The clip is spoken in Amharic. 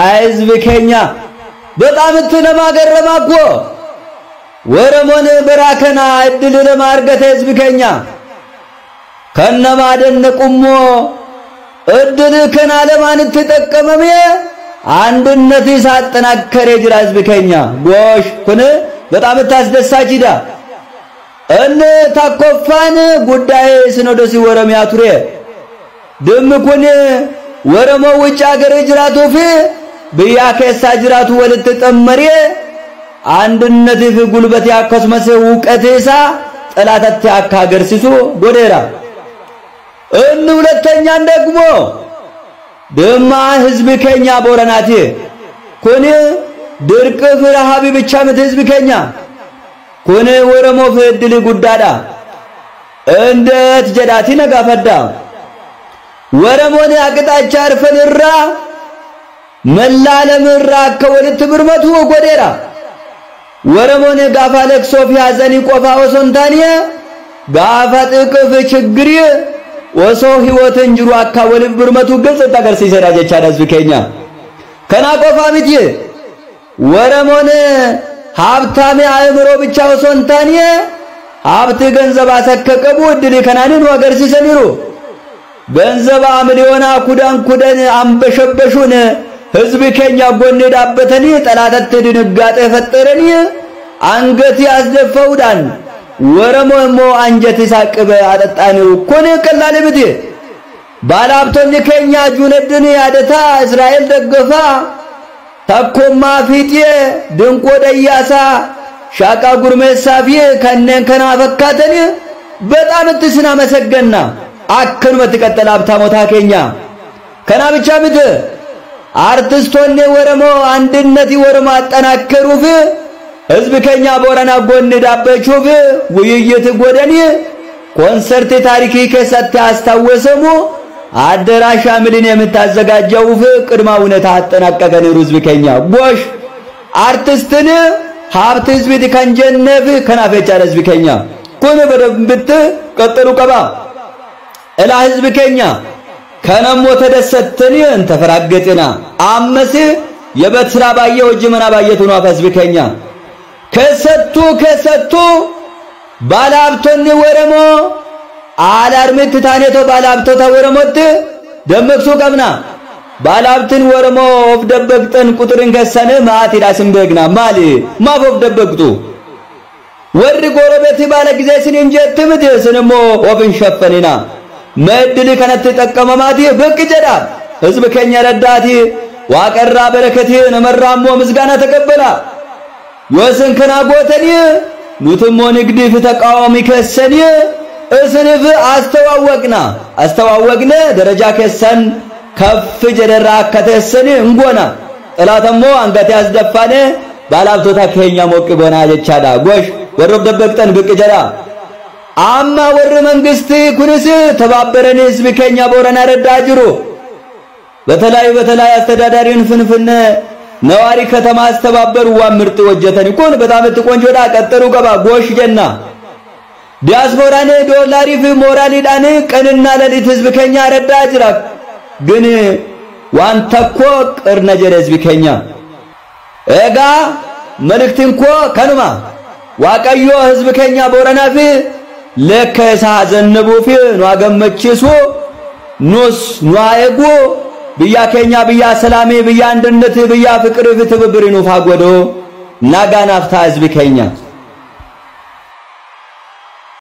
አይዝብከኛ በጣም ተነማገረማኮ ወረሞን በራከና እድል ለማርገተ ህዝብከኛ ከነማደነቁሞ እድል ከና ለማን ተጠቀመም አንድነት ይሳጠናከረ ጅራ ህዝብከኛ ጎሽ ኩነ በጣም ታስደሳችዳ እነ ታቆፋን ጉዳይ ሲኖዶስ ወረሚያ ቱሬ ደምኩን ወረሞ ውጭ አገር ጅራቶፍ በያከሳ ጅራቱ ወልት ተጠመሪ አንድነት ጉልበት ያከስመሰ ውቀቴሳ ጠላታት ያካገር ሲሱ ጎዴራ እን ሁለተኛ ደግሞ ደማ ህዝብከኛ ቦረናቲ ኮኔ ድርቅ ፍራሃቢ ብቻ ምት ህዝብከኛ ኮኔ ወረሞ ፍድል ጉዳዳ እንዴት ጀዳቲ ነጋፈዳ ወረሞን አቅጣጫ አርፈንራ መላለምራ ከወልት ብርመቱ ጎዴራ ወረሞን ጋፋለክ ሶፊያ ዘኒ ቆፋ ወሶንታኒያ ጋፋ ጥቅፍ ችግሪ ወሶ ህይወትን ጅሩ አካወል ብርመቱ ግልጽ ተገር ሲሰራጀቻ ህዝብከኛ ከና ቆፋ ምጂ ወረሞን ሀብታም አእምሮ ብቻ ወሶንታኒያ ሀብት ገንዘብ አሰከቀቡ እድል ከናንን ወገር ሲሰሚሩ ገንዘብ አምሊዮና ኩዳን አንበሸበሹን ህዝብከኛ ጎንዳበተኒ ጠላተት ድንጋጤ ፈጠረኒ አንገት ያስደፈውዳን ወረሞሞ አንጀት ይሳቅበ አጠጣኒው ኮኔ ቀላል ብት ባላብቶኝ ከኛ ጁነድን ያደታ እስራኤል ደገፋ ታኮማ ፊጤ ድንቆ ደያሳ ሻቃ ጉርሜሳፊ ከነን ከናፈካተኒ በጣም ትስና መሰገና አከን መተቀጠል አብታሞታ ከኛ ከና ብቻ ምት አርቲስቶኔ ወረሞ አንድነት ወረማ አጠናከሩፍ ህዝብከኛ ቦረና ጎንዳበቹፍ ውይይት ጎደኒ ኮንሰርት ታሪክ ከሰተ አስተዋሰሙ አደራሻ ምልን የምታዘጋጀውፍ ቅድማ ሁኔታ አጠናቀቀን ህዝብከኛ ጎሽ አርቲስትን ሀብት ህዝብ ከንጀነፍ ከናፈቻ ህዝብከኛ ኮነ በደምብት ቀጠሉ ቀባ እላ ህዝብከኛ ከነሞ ተደሰተኒ እንተፈራገጥና አመስ የበትራ ባየው ጅመና ባየቱ ነው ህዝብከኛ ከሰቱ ባላብቶኒ ወረሞ አላርምት ታኔቶ ባላብቶ ተወረሞት ደመክሱ ቀብና ባላብትን ወረሞ ኦፍ ደበቅጠን ቁጥርን ከሰነ ማት ይዳስም ደግና ማሊ ማፎፍ ደበቅጡ ወር ጎረቤት ባለ ጊዜ ሲንጀት ምድስንሞ ኦፍን ሸፈኒና መድል ከነት ተጠቀመማቲ በቅጀዳ ህዝብከኛ ረዳቲ ዋቀራ በረከቲ ነመራሞ ምስጋና ተቀበላ ወሰን ከና ጎተኒ ኑትሞ ንግድ ፍተቃዋሚ ከሰኒ እስንፍ አስተዋወቅነ ደረጃ ከሰን ከፍ ጀደራ ከተሰኒ እንጎና ጥላተሞ አንገት ያስደፋነ ባላብቶታ ከኛ ሞቅ ጎና የቻዳ ጎሽ ወሮብ ደበቅጠን በቅጀዳ አማ ወር መንግስት ኩንስ ተባበረን ህዝብከኛ ቦረና ረዳጅሩ በተላይ አስተዳዳሪን ፍንፍነ ነዋሪ ከተማ አስተባበሩ ዋምርጥ ወጀተን ይኮን በጣም ተቆንጆዳ ቀጠሩ ገባ ጎሽ ጀና ዲያስፖራኔ ዶላሪፍ ሞራሊዳኔ ቀንና ለሊት ህዝብከኛ ረዳጅራ ግን ዋንተኮ ቅርነጀ ህዝብከኛ ኤጋ መልክትንኮ ከኑማ ዋቀዮ ህዝብከኛ ቦረናፊ ለከሳ ዘነቡፊ ኗገመችሱ ኑስ ኗኤጉ ብያከኛ ብያ ሰላሜ ብያ አንድነት ብያ ፍቅር ፍትብብር ይኑፋ ጎዶ ናጋናፍታ ህዝብከኛ